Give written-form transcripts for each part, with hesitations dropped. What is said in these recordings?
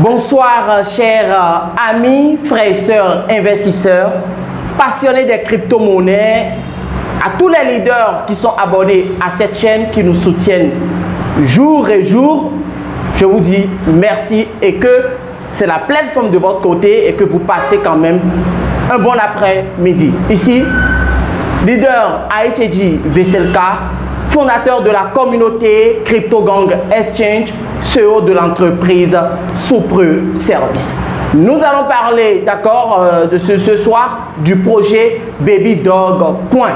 Bonsoir chers amis, frères et sœurs investisseurs, passionnés des crypto-monnaies, à tous les leaders qui sont abonnés à cette chaîne, qui nous soutiennent jour et jour. Je vous dis merci et que c'est la pleine forme de votre côté et que vous passez quand même un bon après-midi. Ici, leader Aïtchédji Veselka, fondateur de la communauté CryptoGang Exchange, CEO de l'entreprise Sopreux Service. Nous allons parler, d'accord, de ce soir du projet BabyDog Coin.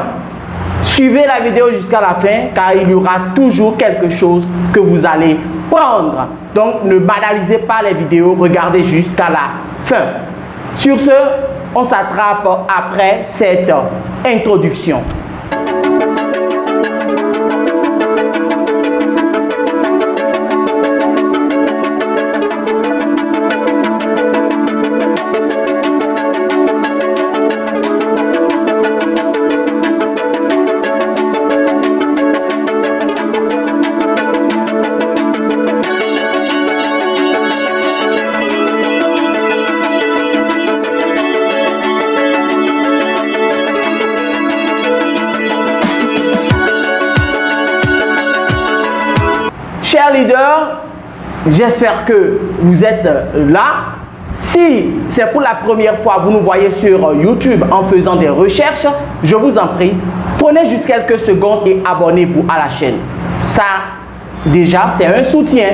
Suivez la vidéo jusqu'à la fin car il y aura toujours quelque chose que vous allez prendre. Donc ne banalisez pas les vidéos, regardez jusqu'à la fin. Sur ce, on s'attrape après cette introduction. Chers leaders, j'espère que vous êtes là. Si c'est pour la première fois, vous nous voyez sur YouTube en faisant des recherches, je vous en prie, prenez juste quelques secondes et abonnez-vous à la chaîne. Ça, déjà, c'est un soutien.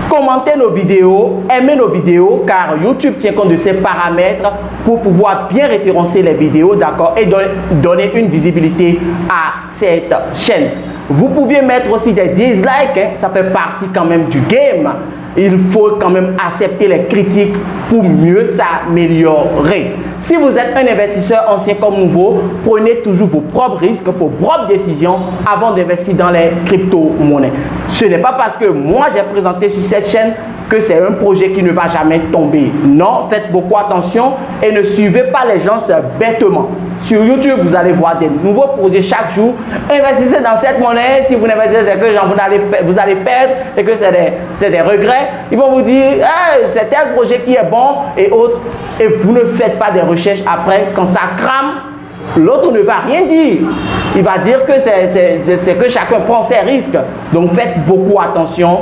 Commentez nos vidéos, aimez nos vidéos, car YouTube tient compte de ces paramètres pour pouvoir bien référencer les vidéos, d'accord, et donner une visibilité à cette chaîne. Vous pouvez mettre aussi des dislikes, hein, ça fait partie quand même du game. Il faut quand même accepter les critiques pour mieux s'améliorer. Si vous êtes un investisseur ancien comme nouveau, prenez toujours vos propres risques, vos propres décisions avant d'investir dans les crypto-monnaies. Ce n'est pas parce que moi j'ai présenté sur cette chaîne que c'est un projet qui ne va jamais tomber. Non, faites beaucoup attention et ne suivez pas les gens bêtement. Sur YouTube, vous allez voir des nouveaux projets chaque jour. Investissez dans cette monnaie. Si vous n'investissez, c'est que vous allez perdre et que c'est des regrets. Ils vont vous dire, hey, c'est tel projet qui est bon et autres. Et vous ne faites pas des recherches après. Quand ça crame, l'autre ne va rien dire. Il va dire que c'est que chacun prend ses risques. Donc faites beaucoup attention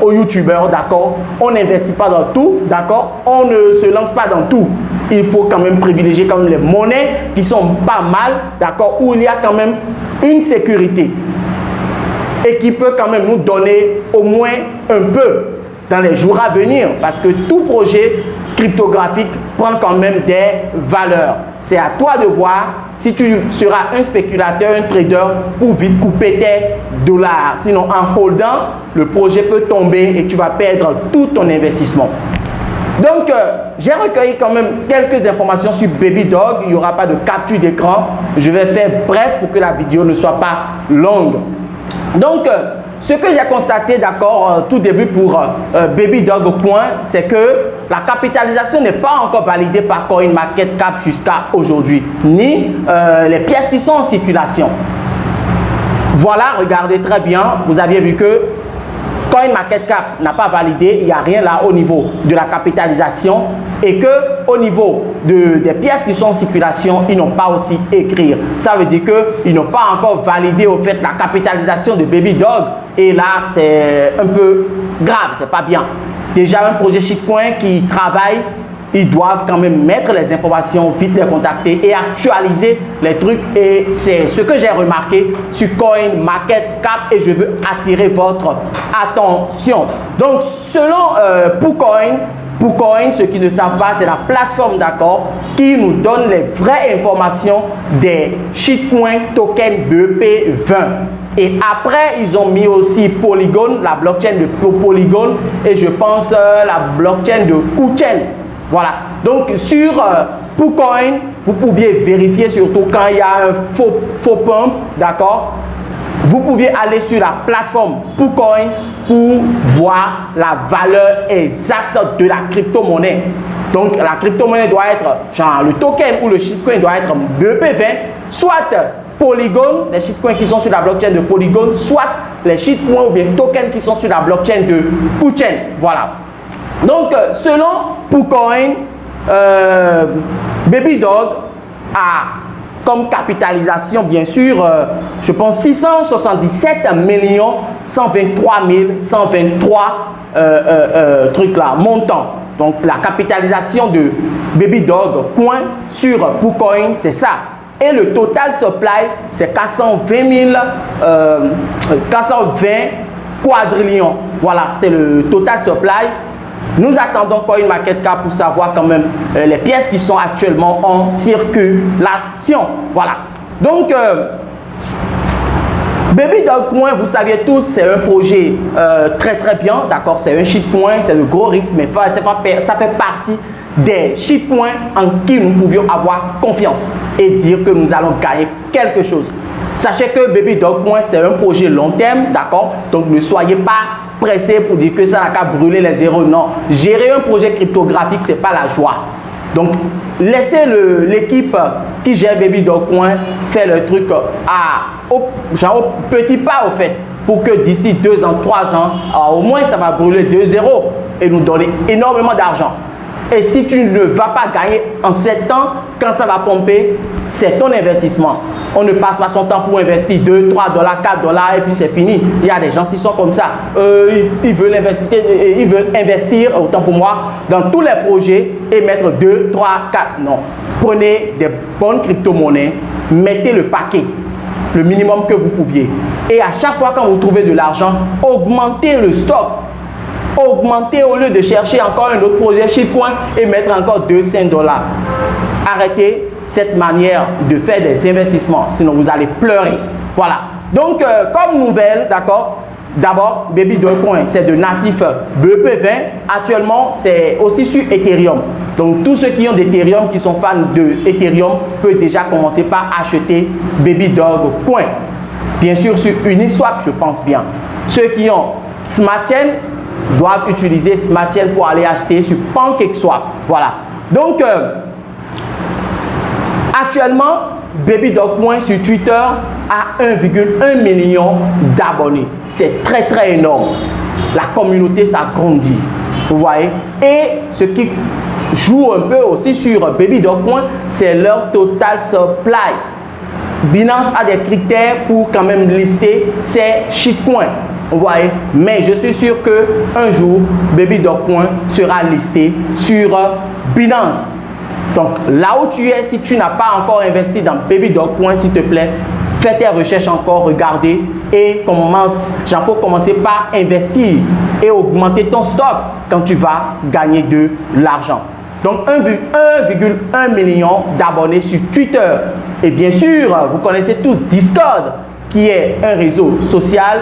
aux youtubeurs, d'accord. On n'investit pas dans tout, d'accord. On ne se lance pas dans tout. Il faut quand même privilégier quand même les monnaies qui sont pas mal, d'accord, où il y a quand même une sécurité et qui peut quand même nous donner au moins un peu dans les jours à venir, parce que tout projet cryptographique prend quand même des valeurs. C'est à toi de voir si tu seras un spéculateur, un trader pour vite couper tes dollars. Sinon, en holdant, le projet peut tomber et tu vas perdre tout ton investissement. Donc, j'ai recueilli quand même quelques informations sur BabyDog. Il n'y aura pas de capture d'écran. Je vais faire bref pour que la vidéo ne soit pas longue. Donc, ce que j'ai constaté, d'accord, tout début pour BabyDog Coin, c'est que la capitalisation n'est pas encore validée par CoinMarketCap jusqu'à aujourd'hui, ni les pièces qui sont en circulation. Voilà, regardez très bien, vous aviez vu que CoinMarketCap n'a pas validé, il n'y a rien là au niveau de la capitalisation et que au niveau des pièces qui sont en circulation, ils n'ont pas aussi écrit. Ça veut dire qu'ils n'ont pas encore validé au fait la capitalisation de BabyDog et là c'est un peu grave, c'est pas bien. Déjà un projet shitcoin qui travaille, ils doivent quand même mettre les informations, vite les contacter et actualiser les trucs. Et c'est ce que j'ai remarqué sur CoinMarketCap et je veux attirer votre attention. Donc, selon PooCoin, ceux qui ne savent pas, c'est la plateforme, d'accord, qui nous donne les vraies informations des shitcoin tokens BEP20. Et après, ils ont mis aussi Polygon, la blockchain de Polygon et je pense la blockchain de KuChain. Voilà, donc sur PooCoin, vous pouviez vérifier surtout quand il y a un faux pump, d'accord. Vous pouviez aller sur la plateforme PooCoin pour voir la valeur exacte de la crypto-monnaie. Donc la crypto-monnaie doit être, genre le token ou le shitcoin doit être BEP20, soit Polygon, les shitcoins qui sont sur la blockchain de Polygon, soit les shitcoins ou bien tokens qui sont sur la blockchain de KuChain. Voilà. Donc, selon PooCoin, Baby Dog a comme capitalisation, bien sûr, je pense 677 123 123 trucs là, montants. Donc, la capitalisation de Baby Dog Coin sur PooCoin, c'est ça. Et le total supply, c'est 420 quadrillions. Voilà, c'est le total supply. Nous attendons CoinMarketCap pour savoir quand même les pièces qui sont actuellement en circulation. Voilà. Donc, Baby Dog Coin, vous saviez tous, c'est un projet très bien, d'accord? C'est un shitcoin, c'est le gros risque, mais ça fait partie des shitcoins en qui nous pouvions avoir confiance et dire que nous allons gagner quelque chose. Sachez que Baby Dog Coin, c'est un projet long terme, d'accord? Donc, ne soyez pas pressé pour dire que ça n'a qu'à brûler les zéros. Non, gérer un projet cryptographique, c'est pas la joie. Donc, laissez l'équipe qui gère Baby Dog Coin faire le truc au petit pas, au fait, pour que d'ici 2 ans, 3 ans, au moins ça va brûler 2 zéros et nous donner énormément d'argent. Et si tu ne vas pas gagner en 7 ans, quand ça va pomper, c'est ton investissement. On ne passe pas son temps pour investir 2, 3 dollars, 4 dollars et puis c'est fini. Il y a des gens qui sont comme ça. Ils veulent investir, autant pour moi, dans tous les projets et mettre 2, 3, 4. Non. Prenez des bonnes crypto-monnaies, mettez le paquet, le minimum que vous pouviez. Et à chaque fois quand vous trouvez de l'argent, augmentez le stock. Augmenter au lieu de chercher encore un autre projet shitcoin et mettre encore 200 dollars. Arrêtez cette manière de faire des investissements, sinon vous allez pleurer. Voilà. Donc, comme nouvelle, d'accord, d'abord, Baby Dog Coin, c'est de natif BEP20. Actuellement, c'est aussi sur Ethereum. Donc, tous ceux qui ont d'Ethereum, qui sont fans de Ethereum, peuvent déjà commencer par acheter Baby Dog Coin. Bien sûr, sur Uniswap, je pense bien. Ceux qui ont Smart Chain doivent utiliser Smart Chain pour aller acheter sur PancakeSwap. Voilà. Donc, actuellement, Baby Dog Coin sur Twitter a 1,1 million d'abonnés. C'est très énorme. La communauté s'agrandit. Vous voyez? Et ce qui joue un peu aussi sur Baby Dog Coin, c'est leur total supply. Binance a des critères pour quand même lister ces shitcoins. Vous voyez, mais je suis sûr que un jour, Baby Dog Coin sera listé sur Binance. Donc, là où tu es, si tu n'as pas encore investi dans Baby Dog Coin, s'il te plaît, fais tes recherches encore, regardez et faut commencer par investir et augmenter ton stock quand tu vas gagner de l'argent. Donc, 1,1 million d'abonnés sur Twitter. Et bien sûr, vous connaissez tous Discord, qui est un réseau social.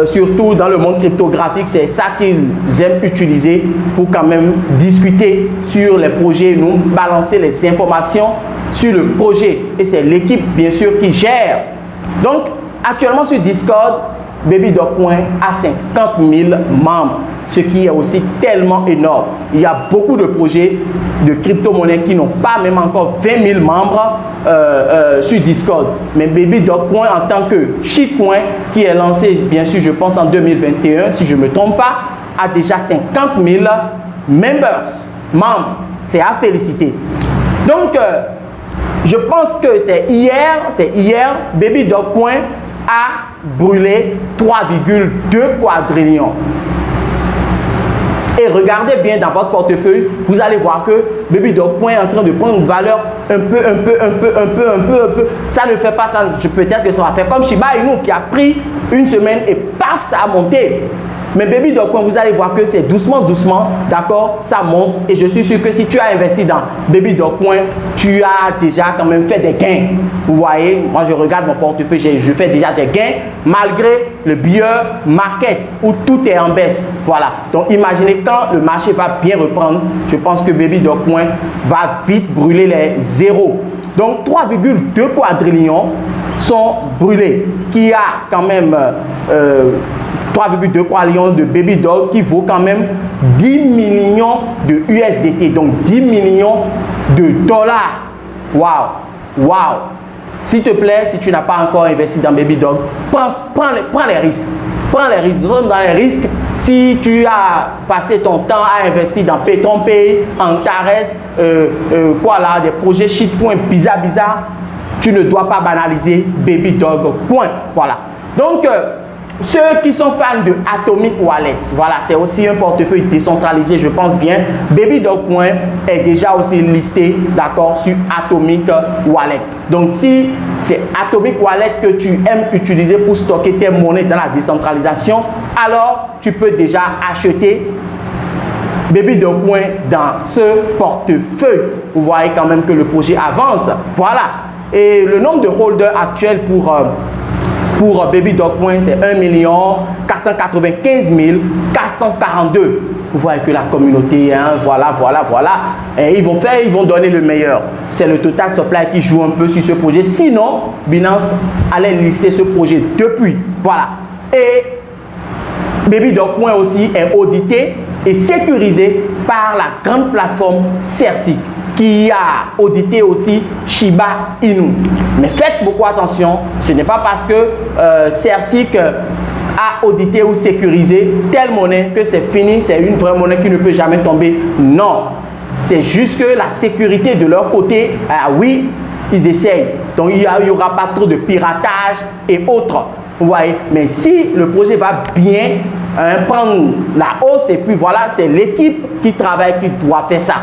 Surtout dans le monde cryptographique, c'est ça qu'ils aiment utiliser pour quand même discuter sur les projets, nous balancer les informations sur le projet. Et c'est l'équipe, bien sûr, qui gère. Donc, actuellement sur Discord, Baby Dog Coin a 50 000 membres, ce qui est aussi tellement énorme. Il y a beaucoup de projets de crypto-monnaies qui n'ont pas même encore 20 000 membres sur Discord. Mais Baby Dog Coin en tant que shitcoin qui est lancé, bien sûr, je pense en 2021, si je ne me trompe pas, a déjà 50 000 membres. C'est à féliciter. Donc, je pense que c'est hier, Baby Dog Coin a brûlé 3,2 quadrillions. Et regardez bien dans votre portefeuille, vous allez voir que Baby Dog Coin est en train de prendre une valeur un peu. Ça ne fait pas ça. Peut-être que ça va faire comme Shiba Inu qui a pris une semaine et paf, ça a monté. Mais Baby Dog Coin, vous allez voir que c'est doucement, d'accord, ça monte. Et je suis sûr que si tu as investi dans Baby Dog Coin, tu as déjà quand même fait des gains. Vous voyez, moi je regarde mon portefeuille, je fais déjà des gains malgré le bear market où tout est en baisse. Voilà. Donc imaginez quand le marché va bien reprendre, je pense que Baby Dog Coin va vite brûler les zéros. Donc 3,2 quadrillions sont brûlés, qui a quand même 3,2 quadrillions de Baby Dog qui vaut quand même 10 millions de USDT, donc 10 millions de dollars. Waouh! S'il te plaît, si tu n'as pas encore investi dans Baby Dog, prends les risques. Nous sommes dans les risques Si tu as passé ton temps à investir dans PaytonPay, Antares, des projets shitcoin bizarre, tu ne dois pas banaliser BabyDog Coin. Voilà. Donc, ceux qui sont fans de Atomic Wallet, voilà, c'est aussi un portefeuille décentralisé, je pense bien. BabyDog Coin est déjà aussi listé, d'accord, sur Atomic Wallet. Donc, si c'est Atomic Wallet que tu aimes utiliser pour stocker tes monnaies dans la décentralisation, alors tu peux déjà acheter BabyDog Coin dans ce portefeuille. Vous voyez quand même que le projet avance. Voilà. Et le nombre de holders actuels pour BabyDog Coin, c'est 1 495 442. Vous voyez que la communauté, hein, voilà. Et ils vont donner le meilleur. C'est le total supply qui joue un peu sur ce projet. Sinon, Binance allait lister ce projet depuis. Voilà. Et BabyDog Coin aussi est audité et sécurisé par la grande plateforme Certic, qui a audité aussi Shiba Inu. Mais faites beaucoup attention, ce n'est pas parce que Certic a audité ou sécurisé telle monnaie que c'est fini, c'est une vraie monnaie qui ne peut jamais tomber. Non, c'est juste que la sécurité de leur côté, oui, ils essayent. Donc il n'y aura pas trop de piratage et autres. Vous voyez, mais si le projet va bien, prendre la hausse, et puis voilà, c'est l'équipe qui travaille qui doit faire ça.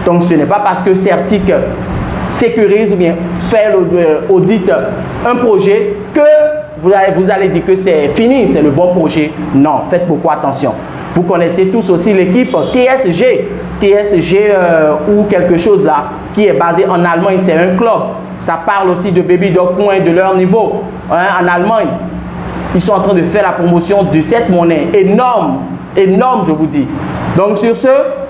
Donc ce n'est pas parce que Certic sécurise ou bien fait l'audit un projet que vous allez dire que c'est fini, c'est le bon projet. Non, faites beaucoup attention. Vous connaissez tous aussi l'équipe TSG ou quelque chose là qui est basé en Allemagne, c'est un club. Ça parle aussi de BabyDog Coin, de leur niveau, hein, en Allemagne. Ils sont en train de faire la promotion de cette monnaie. Énorme, je vous dis. Donc sur ce,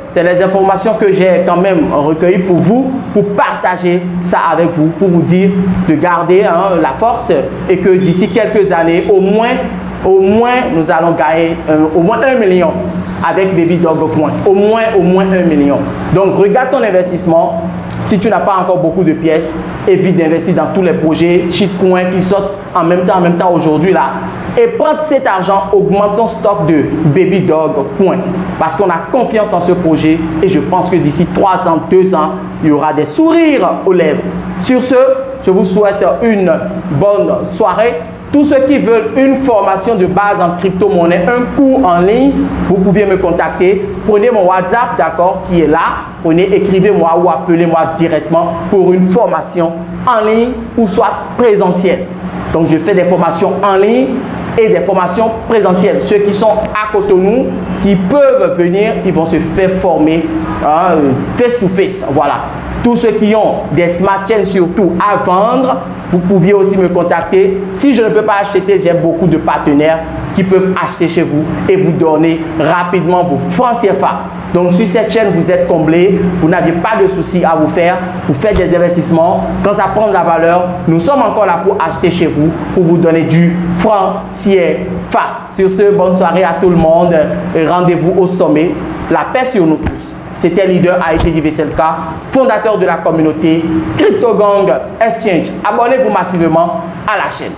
c'est les informations que j'ai quand même recueillies pour vous, pour partager ça avec vous, pour vous dire de garder la force et que d'ici quelques années, au moins nous allons gagner au moins 1 million avec BabyDog Coin. Au moins 1 million. Donc regarde ton investissement. Si tu n'as pas encore beaucoup de pièces, évite d'investir dans tous les projets shitcoin qui sortent en même temps aujourd'hui là. Et prends cet argent, augmente ton stock de BabyDog Coin. Parce qu'on a confiance en ce projet et je pense que d'ici 3 ans, 2 ans, il y aura des sourires aux lèvres. Sur ce, je vous souhaite une bonne soirée. Tous ceux qui veulent une formation de base en crypto-monnaie, un cours en ligne, vous pouvez me contacter. Prenez mon WhatsApp, d'accord, qui est là. Prenez, écrivez-moi ou appelez-moi directement pour une formation en ligne ou soit présentielle. Donc, je fais des formations en ligne et des formations présentielles. Ceux qui sont à Cotonou, qui peuvent venir, ils vont se faire former face to face. Voilà. Tous ceux qui ont des smart chains surtout à vendre, vous pouviez aussi me contacter. Si je ne peux pas acheter, j'ai beaucoup de partenaires qui peuvent acheter chez vous et vous donner rapidement vos francs CFA. Donc sur cette chaîne, vous êtes comblé, vous n'avez pas de soucis à vous faire, vous faites des investissements. Quand ça prend de la valeur, nous sommes encore là pour acheter chez vous, pour vous donner du franc CFA. Sur ce, bonne soirée à tout le monde et rendez-vous au sommet. La paix sur nous tous. C'était Leader Aïché Veselka, fondateur de la communauté CryptoGang Exchange. Abonnez-vous massivement à la chaîne.